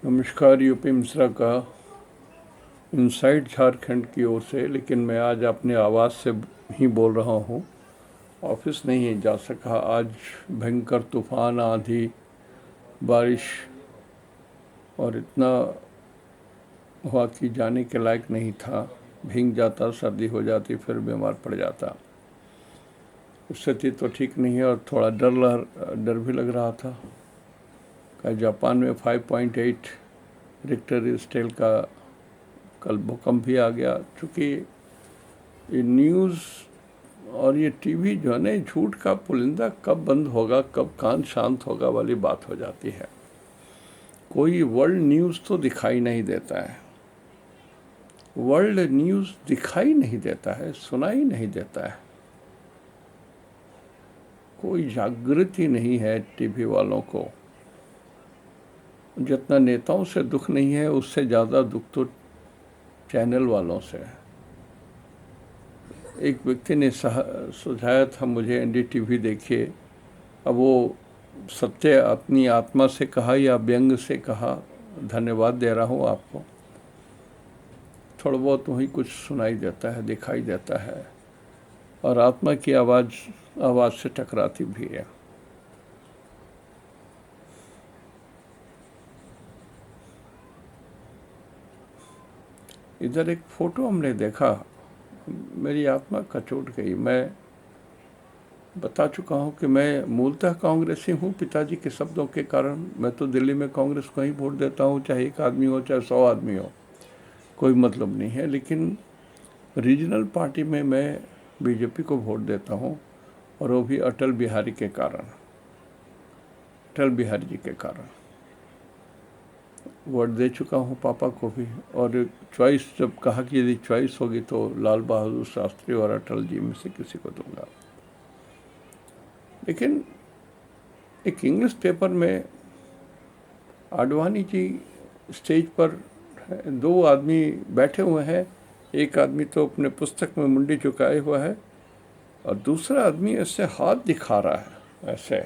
नमस्कार। यूपी मिश्रा का इनसाइड झारखंड की ओर से, लेकिन मैं आज अपने आवाज़ से ही बोल रहा हूँ। ऑफिस नहीं जा सका आज। भयंकर तूफान, आंधी, बारिश और इतना हुआ कि जाने के लायक नहीं था। भीग जाता, सर्दी हो जाती, फिर बीमार पड़ जाता। स्थिति तो ठीक नहीं है और थोड़ा डर भी लग रहा था। जापान में 5.8 रिक्टर स्केल का कल भूकंप भी आ गया। चूँकि ये न्यूज़ और ये टीवी जो है ना, झूठ का पुलिंदा कब बंद होगा, कब कान शांत होगा वाली बात हो जाती है। कोई वर्ल्ड न्यूज़ तो दिखाई नहीं देता है, वर्ल्ड न्यूज़ दिखाई नहीं देता है, सुनाई नहीं देता है। कोई जागृति नहीं है टीवी वालों को। जितना नेताओं से दुख नहीं है, उससे ज़्यादा दुख तो चैनल वालों से है। एक व्यक्ति ने सुझाया था मुझे, एनडीटीवी देखिए। अब वो सत्य अपनी आत्मा से कहा या व्यंग से कहा, धन्यवाद दे रहा हूँ आपको। थोड़ा बहुत वही कुछ सुनाई देता है, दिखाई देता है, और आत्मा की आवाज़ से टकराती भी है। इधर एक फ़ोटो हमने देखा, मेरी आत्मा कचोट गई। मैं बता चुका हूँ कि मैं मूलतः कांग्रेसी हूँ, पिताजी के शब्दों के कारण। मैं तो दिल्ली में कांग्रेस को ही वोट देता हूँ, चाहे एक आदमी हो चाहे 100 आदमी हो, कोई मतलब नहीं है। लेकिन रीजनल पार्टी में मैं बीजेपी को वोट देता हूँ, और वो भी अटल बिहारी के कारण, अटल बिहारी जी के कारण वोट दे चुका हूँ पापा को भी। और चॉइस जब कहा कि यदि चॉइस होगी तो लाल बहादुर शास्त्री और अटल जी में से किसी को दूंगा। लेकिन एक इंग्लिश पेपर में आडवाणी जी स्टेज पर 2 आदमी बैठे हुए हैं। एक आदमी तो अपने पुस्तक में मुंडी झुकाए हुआ है, और दूसरा आदमी ऐसे हाथ दिखा रहा है, ऐसे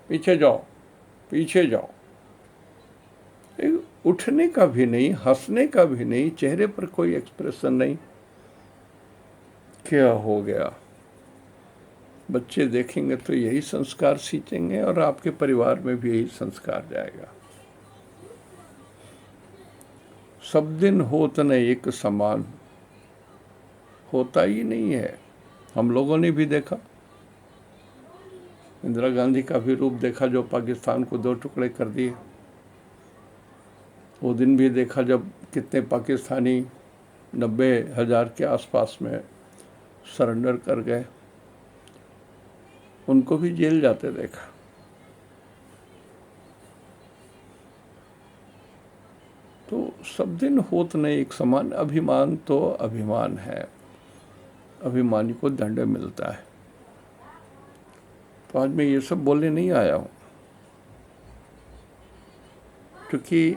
पीछे जाओ, पीछे जाओ। उठने का भी नहीं, हंसने का भी नहीं, चेहरे पर कोई एक्सप्रेशन नहीं। क्या हो गया? बच्चे देखेंगे तो यही संस्कार सीखेंगे, और आपके परिवार में भी यही संस्कार जाएगा। सब दिन होत न एक समान, होता ही नहीं है। हम लोगों ने भी देखा, इंदिरा गांधी का भी रूप देखा जो पाकिस्तान को 2 टुकड़े कर दिए। वो दिन भी देखा जब कितने पाकिस्तानी 90,000 के आसपास में सरेंडर कर गए, उनको भी जेल जाते देखा। तो सब दिन होत नहीं एक समान। अभिमान तो अभिमान है, अभिमानी को दंड मिलता है। तो आज मैं ये सब बोलने नहीं आया हूँ, क्योंकि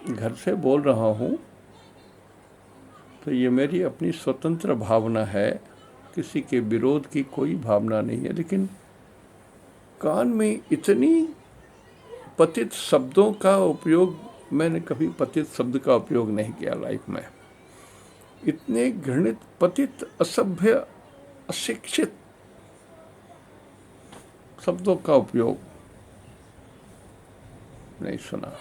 घर से बोल रहा हूँ तो ये मेरी अपनी स्वतंत्र भावना है, किसी के विरोध की कोई भावना नहीं है। लेकिन कान में इतनी पतित शब्दों का उपयोग, मैंने कभी पतित शब्द का उपयोग नहीं किया लाइफ में। इतने घृणित, पतित, असभ्य, अशिक्षित शब्दों का उपयोग नहीं सुना।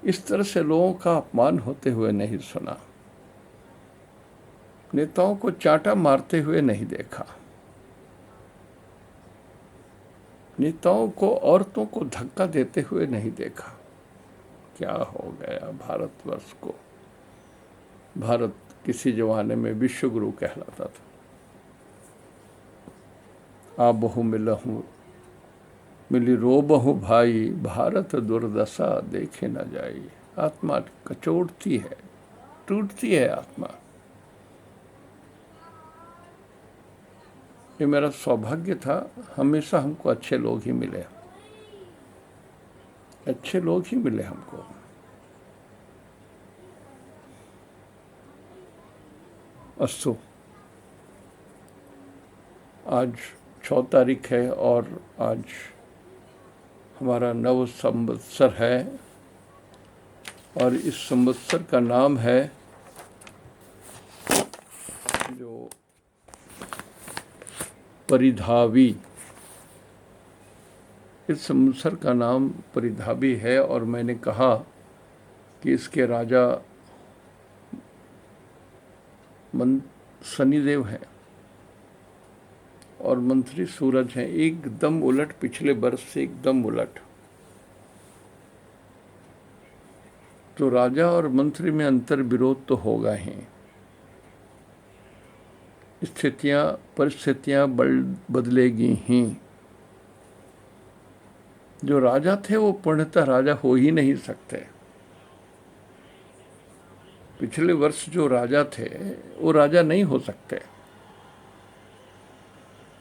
इस तरह से लोगों का अपमान होते हुए नहीं सुना। नेताओं को चांटा मारते हुए नहीं देखा। नेताओं को, औरतों को धक्का देते हुए नहीं देखा। क्या हो गया भारतवर्ष को? भारत किसी जमाने में विश्व गुरु कहलाता था। आ बहु मिलहूँ मिली रो बहु भाई, भारत दुर्दशा देखे न जाई। आत्मा कचोटती है, टूटती है आत्मा। ये मेरा सौभाग्य था, हमेशा हमको अच्छे लोग ही मिले, अच्छे लोग ही मिले हमको। अस्तु, आज 6 तारीख है और आज हमारा नव संवत्सर है। और इस संवत्सर का नाम है जो परिधावी। इस संवत्सर का नाम परिधावी है और मैंने कहा कि इसके राजा शनिदेव हैं और मंत्री सूरज हैं। एकदम उलट, पिछले वर्ष से एकदम उलट। तो राजा और मंत्री में अंतर विरोध तो होगा ही। स्थितियां, परिस्थितियां बदलेगी ही। जो राजा थे वो पूर्णतः राजा हो ही नहीं सकते। पिछले वर्ष जो राजा थे वो राजा नहीं हो सकते।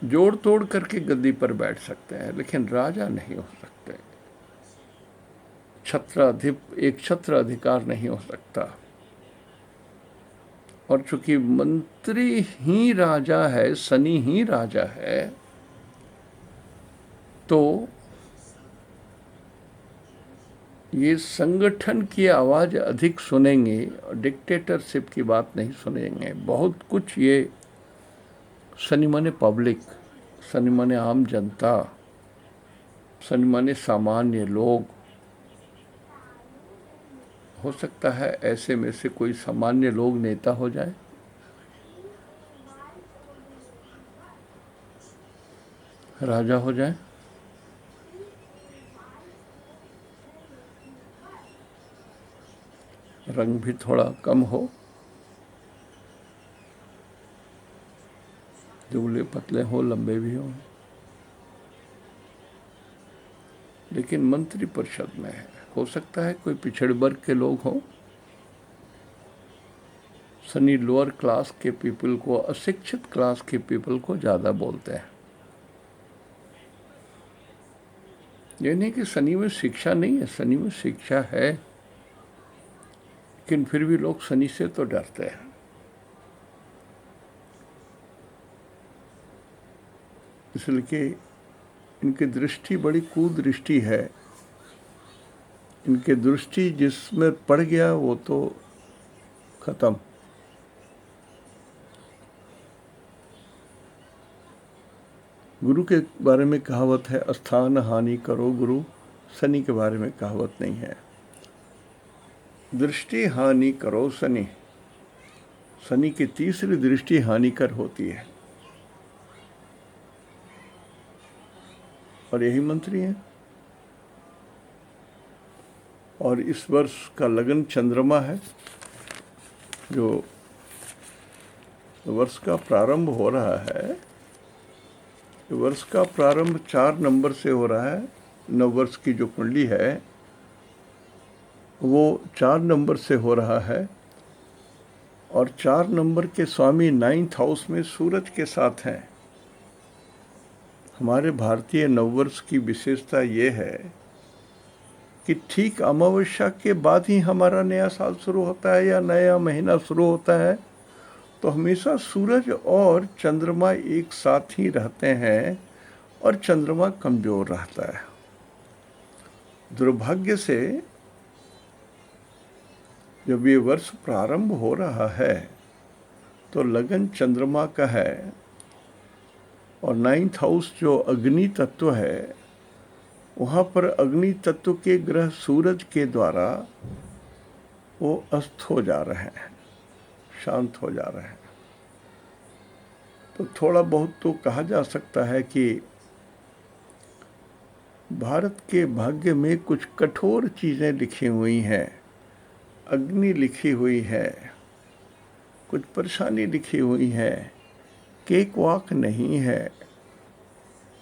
जोड़ तोड़ करके गद्दी पर बैठ सकते हैं लेकिन राजा नहीं हो सकते। एक छत्र अधिकार नहीं हो सकता। और चूंकि मंत्री ही राजा है, शनि ही राजा है, तो ये संगठन की आवाज अधिक सुनेंगे और डिक्टेटरशिप की बात नहीं सुनेंगे। बहुत कुछ ये शनि माने पब्लिक, शनि माने आम जनता, शनि माने सामान्य लोग। हो सकता है ऐसे में से कोई सामान्य लोग नेता हो जाए, राजा हो जाए। रंग भी थोड़ा कम हो, दुबले पतले हो, लंबे भी हो, लेकिन मंत्री परिषद में है। हो सकता है कोई पिछड़े वर्ग के लोग हों। शनि लोअर क्लास के पीपल को, अशिक्षित क्लास के पीपल को ज़्यादा बोलते हैं। ये नहीं कि शनि में शिक्षा नहीं है, शनि में शिक्षा है, लेकिन फिर भी लोग शनि से तो डरते हैं। इसलिए कि इनकी दृष्टि बड़ी कुदृष्टि है। इनकी दृष्टि जिसमें पड़ गया वो तो खत्म। गुरु के बारे में कहावत है, स्थान हानि करो गुरु। शनि के बारे में कहावत नहीं है। दृष्टि हानि करो शनि। शनि की तीसरी दृष्टि हानिकर होती है और यही मंत्री हैं। और इस वर्ष का लगन चंद्रमा है। जो वर्ष का प्रारंभ हो रहा है, वर्ष का प्रारंभ 4 नंबर से हो रहा है। नववर्ष की जो कुंडली है वो 4 नंबर से हो रहा है और 4 नंबर के स्वामी 9th हाउस में सूरज के साथ हैं। हमारे भारतीय नववर्ष की विशेषता ये है कि ठीक अमावस्या के बाद ही हमारा नया साल शुरू होता है या नया महीना शुरू होता है, तो हमेशा सूरज और चंद्रमा एक साथ ही रहते हैं और चंद्रमा कमजोर रहता है। दुर्भाग्य से जब ये वर्ष प्रारंभ हो रहा है तो लगन चंद्रमा का है और 9th हाउस जो अग्नि तत्व है, वहाँ पर अग्नि तत्व के ग्रह सूरज के द्वारा वो अस्त हो जा रहे हैं, शांत हो जा रहे हैं। तो थोड़ा बहुत तो कहा जा सकता है कि भारत के भाग्य में कुछ कठोर चीज़ें लिखी हुई हैं, अग्नि लिखी हुई है, कुछ परेशानी लिखी हुई है, केक वॉक नहीं है,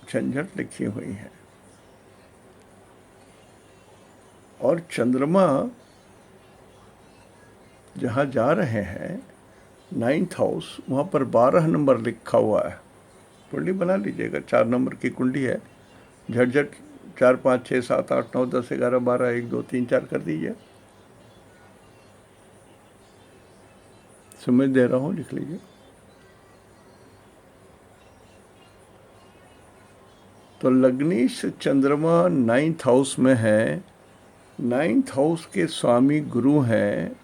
झंझट लिखी हुई है। और चंद्रमा जहाँ जा रहे हैं 9th हाउस, वहाँ पर 12 नंबर लिखा हुआ है। कुंडली बना लीजिएगा, 4 नंबर की कुंडली है। झटझट 4 5 6 7 8 9 10 11 12 1 2 3 4 कर दीजिए। समय दे रहा हूँ, लिख लीजिए। तो लग्नेश चंद्रमा 9th हाउस में है, 9th हाउस के स्वामी गुरु हैं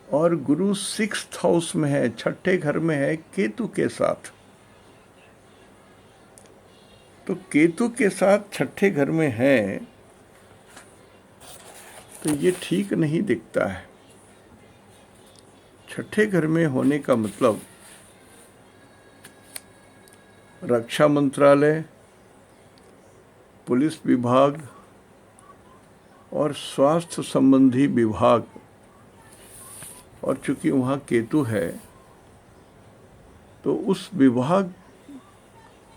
और गुरु 6th हाउस में है, छठे घर में है केतु के साथ। तो केतु के साथ छठे घर में है तो ये ठीक नहीं दिखता है। छठे घर में होने का मतलब रक्षा मंत्रालय, पुलिस विभाग और स्वास्थ्य संबंधी विभाग, और चूंकि वहाँ केतु है तो उस विभाग,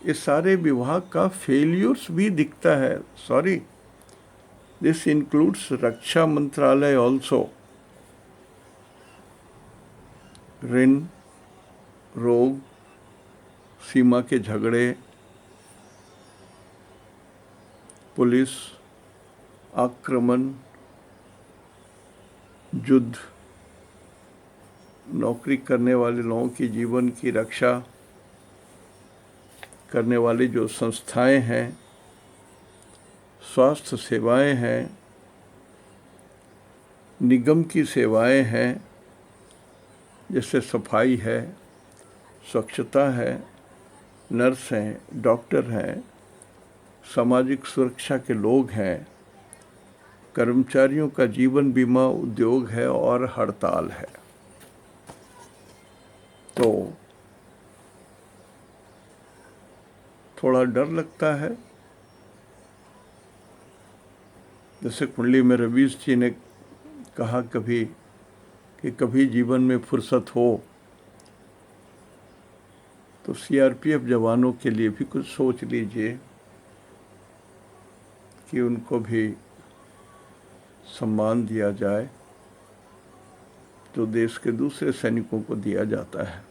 इस सारे विभाग का फेलियर्स भी दिखता है। सॉरी, दिस इंक्लूड्स रक्षा मंत्रालय ऑल्सो। ऋण, रोग, सीमा के झगड़े, पुलिस, आक्रमण, युद्ध, नौकरी करने वाले लोगों की जीवन की रक्षा करने वाली जो संस्थाएं हैं, स्वास्थ्य सेवाएं हैं, निगम की सेवाएं हैं, जैसे सफाई है, स्वच्छता है, नर्स हैं, डॉक्टर हैं, सामाजिक सुरक्षा के लोग हैं, कर्मचारियों का जीवन बीमा उद्योग है और हड़ताल है। तो थोड़ा डर लगता है। जैसे कुंडली में रवीश जी ने कहा कभी कि कभी जीवन में फुर्सत हो तो सीआरपीएफ जवानों के लिए भी कुछ सोच लीजिए कि उनको भी सम्मान दिया जाए जो देश के दूसरे सैनिकों को दिया जाता है,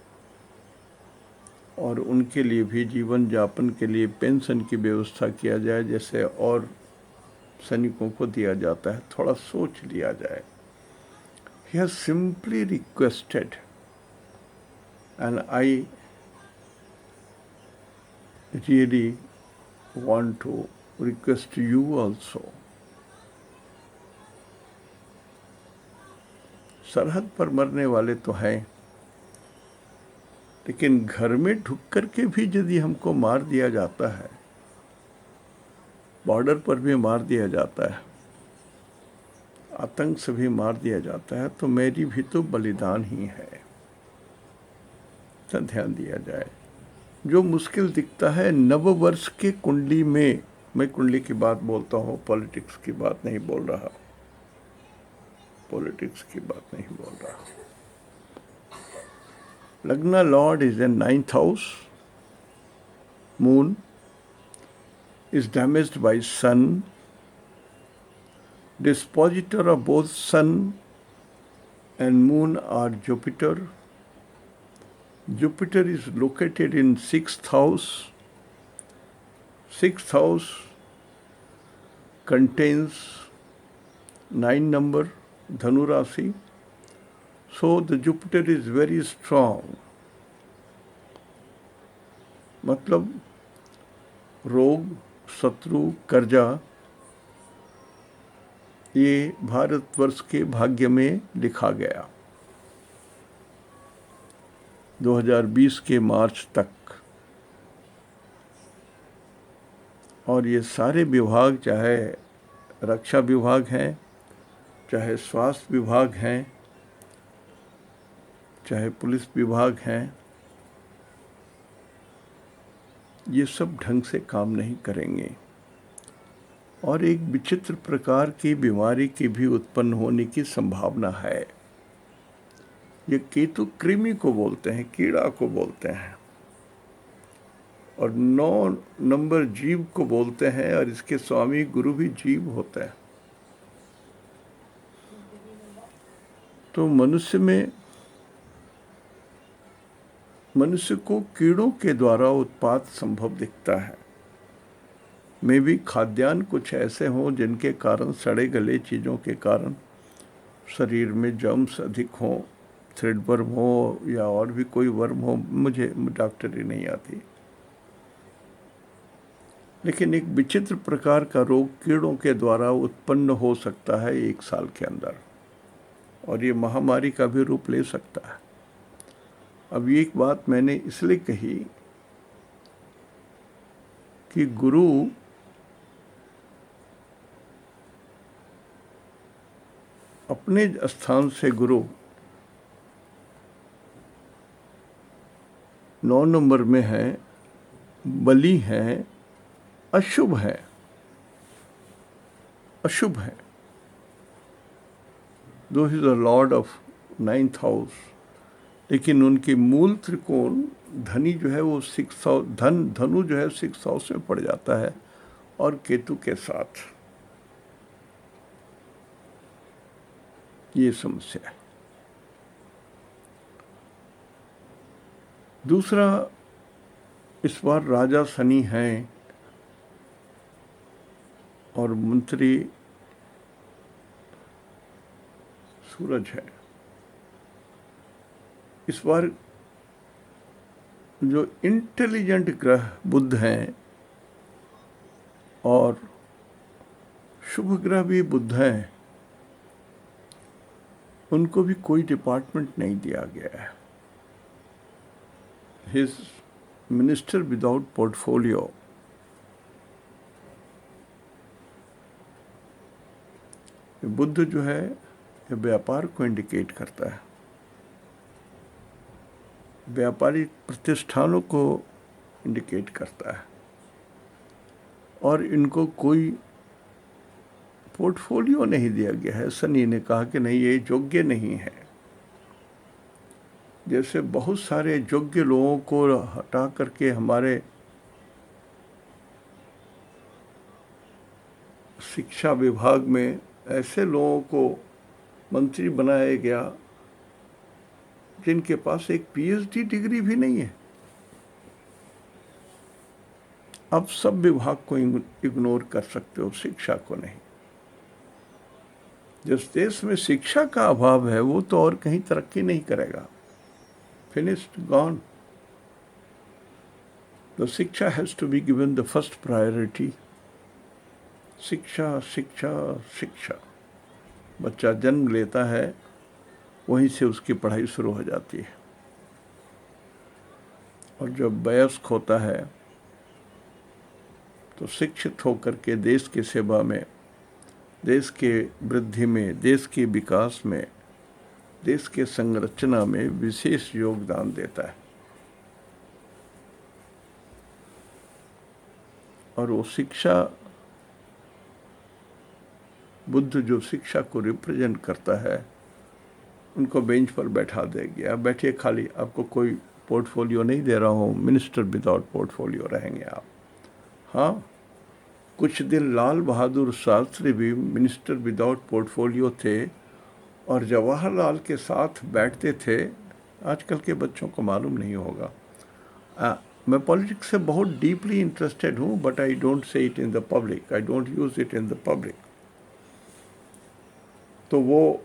और उनके लिए भी जीवन यापन के लिए पेंशन की व्यवस्था किया जाए जैसे और सैनिकों को दिया जाता है। थोड़ा सोच लिया जाए। He has simply requested, and I really want to request you also. सरहद पर मरने वाले तो हैं, लेकिन घर में ढुक करके भी यदि हमको मार दिया जाता है, बॉर्डर पर भी मार दिया जाता है, आतंक से भी मार दिया जाता है, तो मेरी भी तो बलिदान ही है। तो ध्यान दिया जाए। जो मुश्किल दिखता है नववर्ष के कुंडली में, मैं कुंडली की बात बोलता हूँ, पॉलिटिक्स की बात नहीं बोल रहा, पॉलिटिक्स की बात नहीं बोल रहा। लग्ना Lord is in 9th house, moon is damaged by sun. Dispositor of both sun and moon are Jupiter. Jupiter is located in 6th house. 6th house contains 9 number, Dhanu Rasi. So the Jupiter is very strong. मतलब रोग, शत्रु, कर्जा, ये भारतवर्ष के भाग्य में लिखा गया 2020 के मार्च तक। और ये सारे विभाग, चाहे रक्षा विभाग हैं, चाहे स्वास्थ्य विभाग हैं, चाहे पुलिस विभाग हैं, ये सब ढंग से काम नहीं करेंगे और एक विचित्र प्रकार की बीमारी की भी उत्पन्न होने की संभावना है। ये केतु कृमि को बोलते हैं, कीड़ा को बोलते हैं, और 9 नंबर जीव को बोलते हैं, और इसके स्वामी गुरु भी जीव होते हैं। तो मनुष्य को कीड़ों के द्वारा उत्पात संभव दिखता है। में भी खाद्यान्न कुछ ऐसे हों जिनके कारण, सड़े गले चीज़ों के कारण शरीर में जर्म्स अधिक हों, थ्रेडवर्म हो या और भी कोई वर्म हो, मुझे डॉक्टरी नहीं आती। लेकिन एक विचित्र प्रकार का रोग कीड़ों के द्वारा उत्पन्न हो सकता है 1 साल के अंदर, और ये महामारी का भी रूप ले सकता है। अब ये एक बात मैंने इसलिए कही कि गुरु अपने स्थान से गुरु 9 नंबर में है, बली है, अशुभ है, अशुभ है। दो ही the lord of 9th house, लेकिन उनकी मूल त्रिकोण धनी जो है वो 6 हाउस, धनु जो है 6 हाउस में पड़ जाता है और केतु के साथ। ये समस्या है। दूसरा, इस बार राजा शनि हैं और मंत्री सूरज है। इस बार जो इंटेलिजेंट ग्रह बुध हैं और शुभ ग्रह भी बुध हैं, उनको भी कोई डिपार्टमेंट नहीं दिया गया है। His minister without portfolio. Budh जो है ये व्यापार को इंडिकेट करता है, व्यापारिक प्रतिष्ठानों को इंडिकेट करता है, और इनको कोई पोर्टफोलियो नहीं दिया गया है। शनि ने कहा कि नहीं, ये योग्य नहीं है। जैसे बहुत सारे योग्य लोगों को हटा करके हमारे शिक्षा विभाग में ऐसे लोगों को मंत्री बनाया गया जिनके पास एक पीएचडी डिग्री भी नहीं है। आप सब विभाग को इग्नोर कर सकते हो, शिक्षा को नहीं। जिस देश में शिक्षा का अभाव है वो तो और कहीं तरक्की नहीं करेगा। Finished, gone. The shiksha has to be given the first priority. शिक्षा, शिक्षा, शिक्षा। बच्चा जन्म लेता है, वहीं से उसकी पढ़ाई शुरू हो जाती है, और जब वयस्क होता है तो शिक्षित होकर के देश की सेवा में, देश के वृद्धि में, देश के विकास में, देश के संरचना में विशेष योगदान देता है। और वो शिक्षा, बुद्ध जो शिक्षा को रिप्रेजेंट करता है, उनको बेंच पर बैठा देंगे। आप बैठिए खाली, आपको कोई पोर्टफोलियो नहीं दे रहा हूँ, मिनिस्टर विदाउट पोर्टफोलियो रहेंगे आप। हाँ, कुछ दिन लाल बहादुर शास्त्री भी मिनिस्टर विदाउट पोर्टफोलियो थे और जवाहरलाल के साथ बैठते थे। आजकल के बच्चों को मालूम नहीं होगा। मैं पॉलिटिक्स से बहुत डीपली इंटरेस्टेड हूँ, but I don't say it in the public, I don't use it in the public. तो वो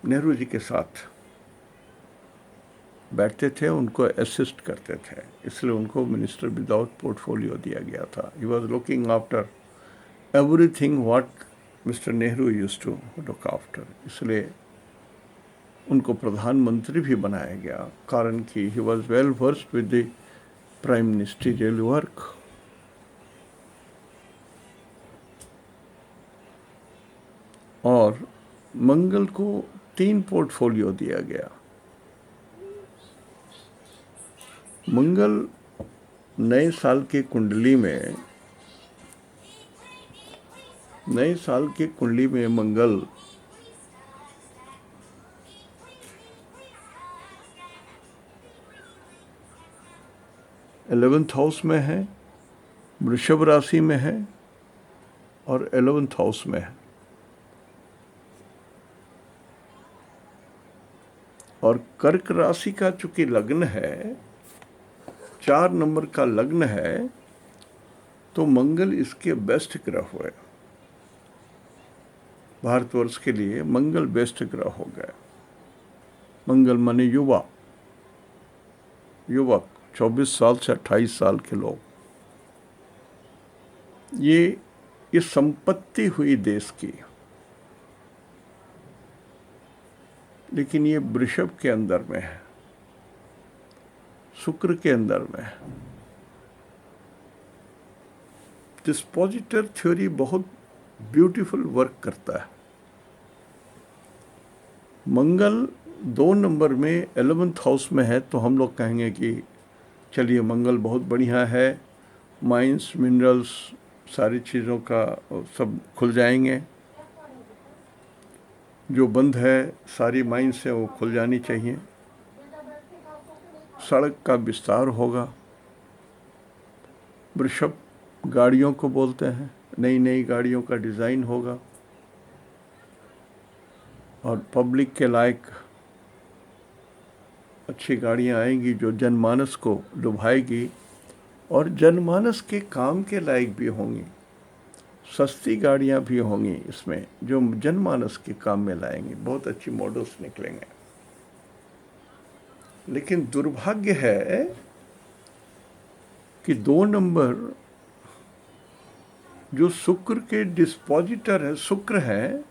नेहरू जी के साथ बैठते थे, उनको असिस्ट करते थे, इसलिए उनको मिनिस्टर विदाउट पोर्टफोलियो दिया गया था। He was looking after everything what Mister Nehru used to look after, इसलिए उनको प्रधानमंत्री भी बनाया गया, कारण कि he was well versed with the prime ministerial work. और मंगल को 3 पोर्टफोलियो दिया गया। मंगल नए साल के कुंडली में, नए साल के कुंडली में मंगल इलेवेंथ हाउस में है, वृषभ राशि में है और 11th हाउस में है। और कर्क राशि का चूंकि लग्न है, 4 नंबर का लग्न है, तो मंगल इसके बेस्ट ग्रह हुए। भारतवर्ष के लिए मंगल बेस्ट ग्रह हो गया। मंगल माने युवा, युवक, 24 साल से 28 साल के लोग। ये संपत्ति हुई देश की, लेकिन ये वृषभ के अंदर में है, शुक्र के अंदर में है। डिस्पोजिटर थ्योरी बहुत ब्यूटीफुल वर्क करता है। मंगल 2 नंबर में 11th हाउस में है, तो हम लोग कहेंगे कि चलिए मंगल बहुत बढ़िया है, माइंस मिनरल्स सारी चीज़ों का सब खुल जाएंगे, जो बंद है सारी माइंस है वो खुल जानी चाहिए, सड़क का विस्तार होगा। वृषभ गाड़ियों को बोलते हैं, नई नई गाड़ियों का डिज़ाइन होगा और पब्लिक के लायक अच्छी गाड़ियाँ आएंगी जो जनमानस को लुभाएगी और जनमानस के काम के लायक भी होंगी। सस्ती गाड़ियाँ भी होंगी इसमें जो जनमानस के काम में लाएंगी, बहुत अच्छी मॉडल्स निकलेंगे। लेकिन दुर्भाग्य है कि 2 नंबर जो शुक्र के डिस्पोजिटर है, शुक्र है,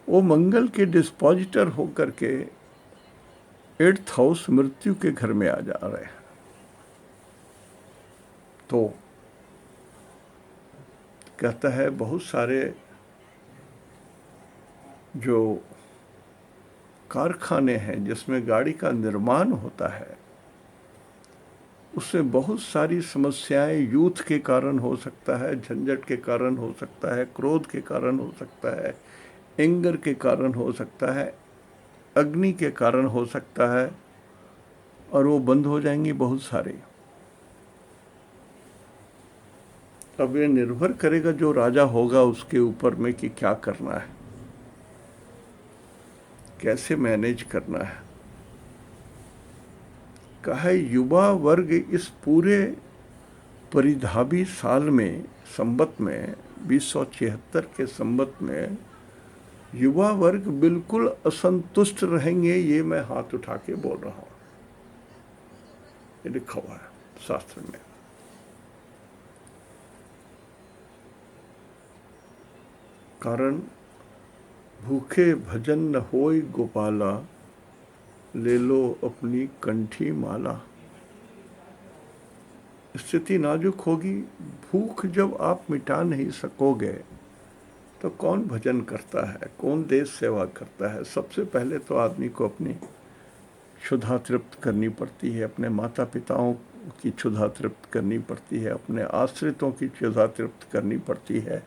वो मंगल के डिस्पोजिटर होकर के 8th हाउस मृत्यु के घर में आ जा रहे हैं। तो कहता है बहुत सारे जो कारखाने हैं जिसमें गाड़ी का निर्माण होता है, उससे बहुत सारी समस्याएं यूथ के कारण हो सकता है, झंझट के कारण हो सकता है, क्रोध के कारण हो सकता है, एंगर के कारण हो सकता है, अग्नि के कारण हो सकता है, और वो बंद हो जाएंगी बहुत सारी। अब ये निर्भर करेगा जो राजा होगा उसके ऊपर में कि क्या करना है, कैसे मैनेज करना है। कहा युवा वर्ग इस पूरे परिधावी साल में, संवत में 2076 के संवत में युवा वर्ग बिल्कुल असंतुष्ट रहेंगे, ये मैं हाथ उठा के बोल रहा हूं। ये लिखा हुआ है शास्त्र में। कारण भूखे भजन न होय गोपाला, ले लो अपनी कंठी माला। स्थिति नाजुक होगी। भूख जब आप मिटा नहीं सकोगे तो कौन भजन करता है, कौन देश सेवा करता है। सबसे पहले तो आदमी को अपनी क्षुधा तृप्त करनी पड़ती है, अपने माता पिताओं की क्षुधा तृप्त करनी पड़ती है, अपने आश्रितों की क्षुधा तृप्त करनी पड़ती है।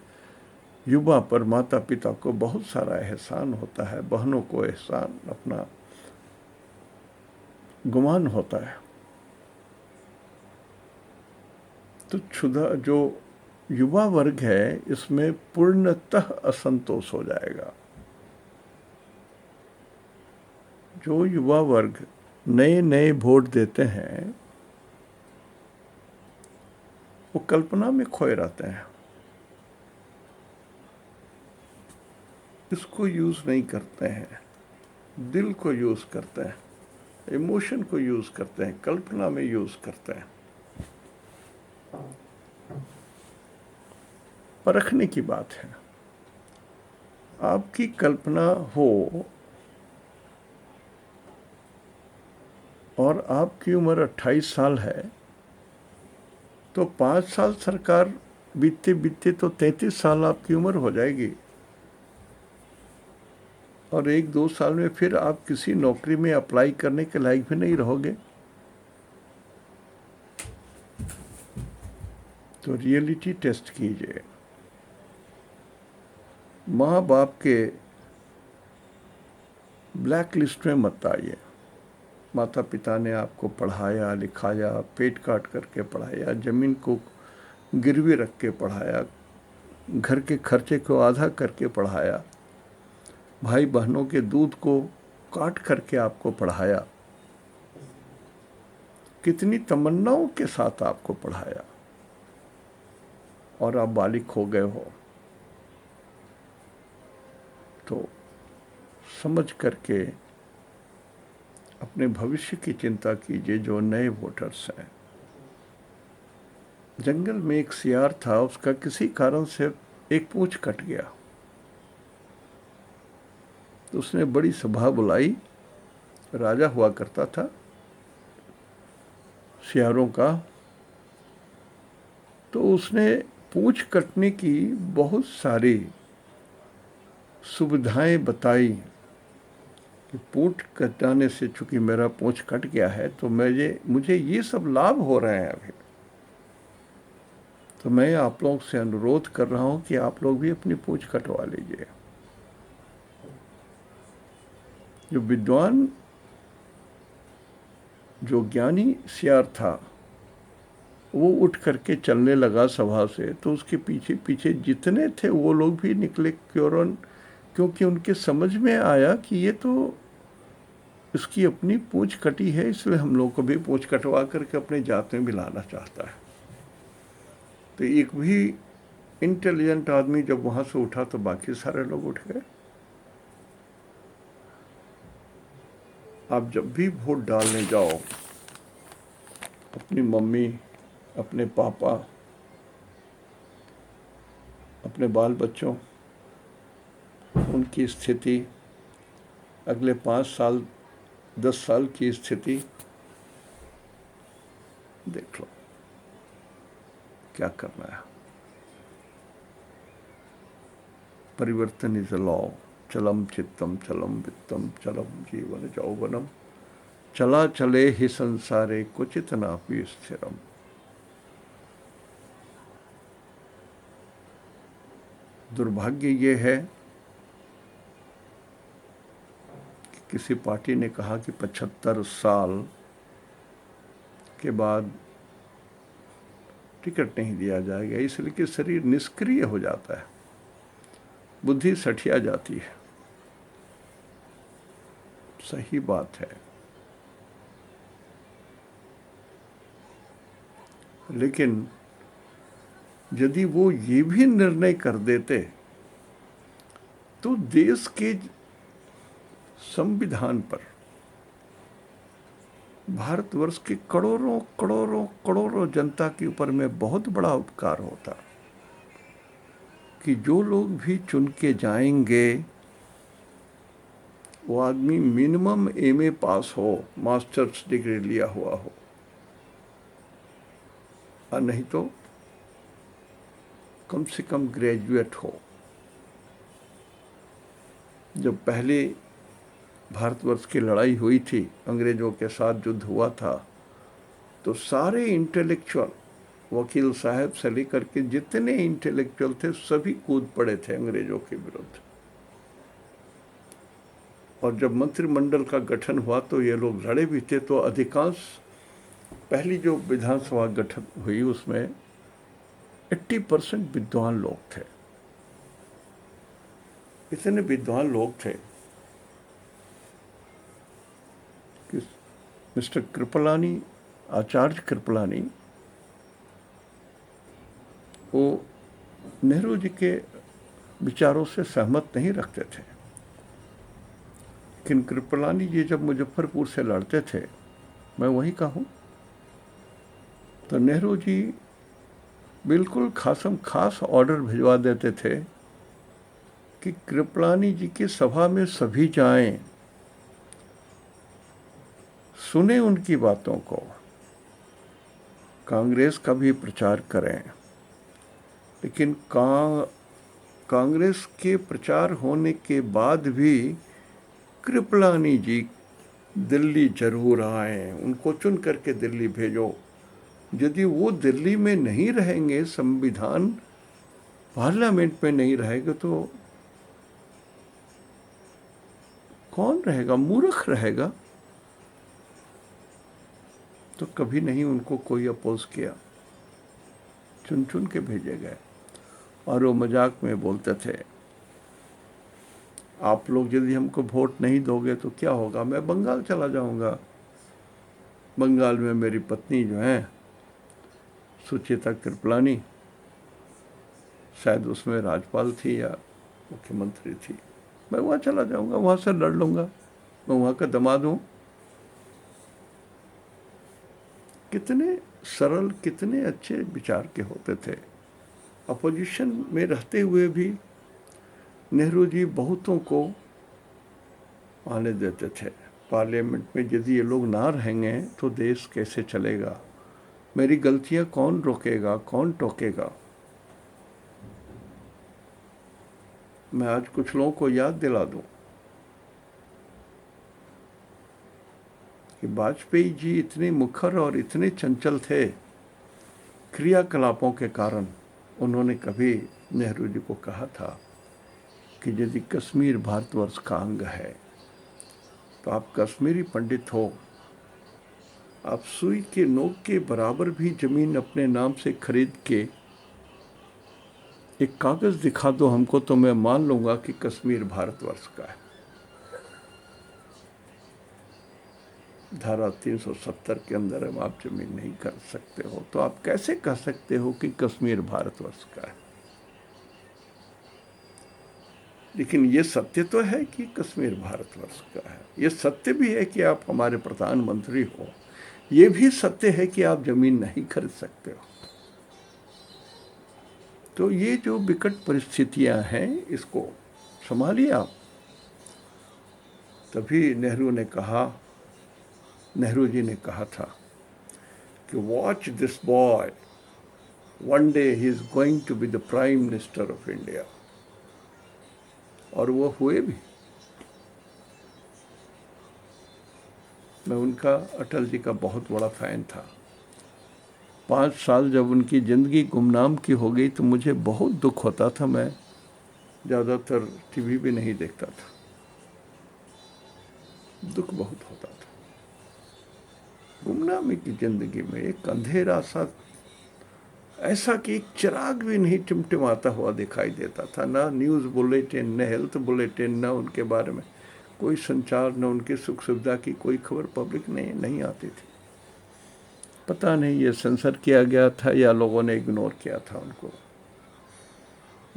युवा पर माता पिता को बहुत सारा एहसान होता है, बहनों को एहसान अपना गुमान होता है। तो क्षुधा जो युवा वर्ग है इसमें पूर्णतः असंतोष हो जाएगा। जो युवा वर्ग नए नए वोट देते हैं वो कल्पना में खोए रहते हैं, इसको यूज नहीं करते हैं, दिल को यूज करते हैं, इमोशन को यूज करते हैं, कल्पना में यूज करते हैं। परखने की बात है। आपकी कल्पना हो और आपकी उम्र 28 साल है तो 5 साल सरकार बीतते बीतते तो 33 साल आपकी उम्र हो जाएगी और 1-2 साल में फिर आप किसी नौकरी में अप्लाई करने के लायक भी नहीं रहोगे। तो रियलिटी टेस्ट कीजिए। माँ बाप के ब्लैक लिस्ट में मत आइए। माता पिता ने आपको पढ़ाया लिखाया, पेट काट करके पढ़ाया, ज़मीन को गिरवी रख के पढ़ाया, घर के खर्चे को आधा करके पढ़ाया, भाई बहनों के दूध को काट करके आपको पढ़ाया, कितनी तमन्नाओं के साथ आपको पढ़ाया और आप बालिग हो गए हो। तो समझ करके अपने भविष्य की चिंता कीजिए। जो नए वोटर्स हैं जंगल में एक सियार था, उसका किसी कारण से एक पूंछ कट गया। तो उसने बड़ी सभा बुलाई, राजा हुआ करता था सियारों का। तो उसने पूंछ कटने की बहुत सारी सुविधाएं बताई कि पूंछ कटाने से, चूंकि मेरा पूंछ कट गया है तो मुझे ये सब लाभ हो रहे हैं अभी। तो मैं आप लोग से अनुरोध कर रहा हूं कि आप लोग भी अपनी पूंछ कटवा लीजिए। जो विद्वान, जो ज्ञानी सियार था, वो उठ करके चलने लगा सभा से, तो उसके पीछे पीछे जितने थे वो लोग भी निकले, क्योंकि उनके समझ में आया कि ये तो इसकी अपनी पूंछ कटी है, इसलिए हम लोग को भी पूंछ कटवा करके अपने जात में मिलाना चाहता है। तो एक भी इंटेलिजेंट आदमी जब वहां से उठा तो बाकी सारे लोग उठ गए। आप जब भी वोट डालने जाओ, अपनी मम्मी, अपने पापा, अपने बाल बच्चों, उनकी स्थिति, अगले 5 साल 10 साल की स्थिति देख लो, क्या करना है। परिवर्तन इज अ लॉ। चलम चित्तम चलम वित्तम चलम जीवन यौवनम, चला चले ही संसारे क्वचित नापि स्थिरम। दुर्भाग्य ये है कि किसी पार्टी ने कहा कि 75 साल के बाद टिकट नहीं दिया जाएगा, इसलिए कि शरीर निष्क्रिय हो जाता है, बुद्धि सठिया जाती है। सही बात है, लेकिन यदि वो ये भी निर्णय कर देते तो देश के संविधान पर, भारतवर्ष के करोड़ों करोड़ों करोड़ों जनता के ऊपर में बहुत बड़ा उपकार होता कि जो लोग भी चुन के जाएंगे वो आदमी मिनिमम एमए पास हो, मास्टर्स डिग्री लिया हुआ हो, और नहीं तो कम से कम ग्रेजुएट हो। जब पहले भारतवर्ष की लड़ाई हुई थी, अंग्रेजों के साथ युद्ध हुआ था, तो सारे इंटेलेक्चुअल, वकील साहब से लेकर के जितने इंटेलेक्चुअल थे सभी कूद पड़े थे अंग्रेजों के विरुद्ध। और जब मंत्रिमंडल का गठन हुआ तो ये लोग लड़े भी थे। तो अधिकांश, पहली जो विधानसभा गठन हुई उसमें 80% विद्वान लोग थे। इतने विद्वान लोग थे कि मिस्टर कृपलानी, आचार्य कृपलानी, वो नेहरू जी के विचारों से सहमत नहीं रखते थे। लेकिन कृपलानी जी जब मुजफ्फरपुर से लड़ते थे, मैं वहीं का हूँ, तो नेहरू जी बिल्कुल खासम खास ऑर्डर भिजवा देते थे कि कृपलानी जी की सभा में सभी जाएं, सुने उनकी बातों को, कांग्रेस का भी प्रचार करें। लेकिन कांग्रेस के प्रचार होने के बाद भी कृपलानी जी दिल्ली जरूर आए, उनको चुन करके दिल्ली भेजो। यदि वो दिल्ली में नहीं रहेंगे, संविधान पार्लियामेंट में नहीं रहेगा, तो कौन रहेगा? मूर्ख रहेगा। तो कभी नहीं उनको कोई अपोज किया, चुन चुन के भेजे गए। और वो मजाक में बोलते थे, आप लोग यदि हमको वोट नहीं दोगे तो क्या होगा, मैं बंगाल चला जाऊंगा। बंगाल में मेरी पत्नी जो है सुचिता कृपलानी, शायद उसमें राज्यपाल थी या मुख्यमंत्री थी, मैं वहाँ चला जाऊंगा, वहाँ से लड़ लूंगा, मैं वहाँ का दामाद हूँ। कितने सरल, कितने अच्छे विचार के होते थे। अपोजिशन में रहते हुए भी नेहरू जी बहुतों को आने देते थे। पार्लियामेंट में यदि ये लोग ना रहेंगे तो देश कैसे चलेगा, मेरी गलतियां कौन रोकेगा, कौन टोकेगा। मैं आज कुछ लोगों को याद दिला दूं कि वाजपेयी जी इतने मुखर और इतने चंचल थे, क्रियाकलापों के कारण उन्होंने कभी नेहरू जी को कहा था कि यदि कश्मीर भारतवर्ष का अंग है तो आप कश्मीरी पंडित हो, आप सुई के नोक के बराबर भी जमीन अपने नाम से खरीद के एक कागज दिखा दो हमको, तो मैं मान लूंगा कि कश्मीर भारतवर्ष का है। धारा 370 के अंदर हम आप जमीन नहीं कर सकते हो, तो आप कैसे कह सकते हो कि कश्मीर भारतवर्ष का है। लेकिन ये सत्य तो है कि कश्मीर भारतवर्ष का है। ये सत्य भी है कि आप हमारे प्रधानमंत्री हो। ये भी सत्य है कि आप जमीन नहीं खरीद सकते हो। तो ये जो विकट परिस्थितियां हैं, इसको संभालिए आप। तभी नेहरू जी ने कहा था कि watch this boy, one day he is going to be the prime minister of India. और वो हुए भी। मैं उनका, अटल जी का बहुत बड़ा फैन था। 5 साल जब उनकी ज़िंदगी गुमनाम की हो गई तो मुझे बहुत दुख होता था। मैं ज़्यादातर टीवी भी नहीं देखता था, दुख बहुत होता था। गुमनामी की ज़िंदगी में एक अंधेरा सा, ऐसा कि एक चिराग भी नहीं टिमटिमाता हुआ दिखाई देता था। ना न्यूज़ बुलेटिन, न हेल्थ बुलेटिन, न उनके बारे में कोई संचार, न उनकी सुख सुविधा की कोई खबर पब्लिक नहीं आती थी। पता नहीं ये सेंसर किया गया था या लोगों ने इग्नोर किया था उनको।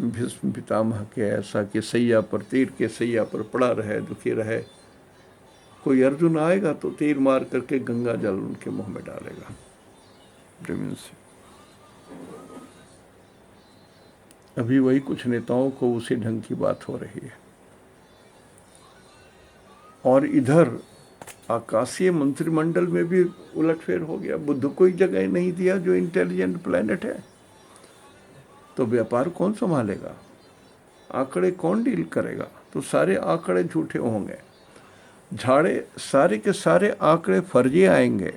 भीष्म पितामह के ऐसा कि सैया पर, तीर के सैया पर पड़ा रहे, दुखी रहे। कोई अर्जुन आएगा तो तीर मार करके गंगा जल उनके मुंह में डालेगा जमीन से। अभी वही कुछ नेताओं को उसी ढंग की बात हो रही है। और इधर आकाशीय मंत्रिमंडल में भी उलटफेर हो गया। बुध को ही जगह नहीं दिया जो इंटेलिजेंट प्लेनेट है, तो व्यापार कौन संभालेगा, आंकड़े कौन डील करेगा। तो सारे आंकड़े झूठे होंगे, सारे के सारे आंकड़े फर्जी आएंगे।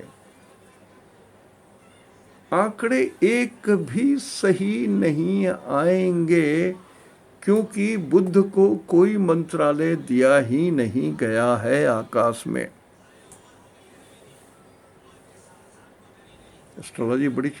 आंकड़े एक भी सही नहीं आएंगे, क्योंकि बुध को कोई मंत्रालय दिया ही नहीं गया है आकाश में। एस्ट्रोलॉजी बड़ी चीज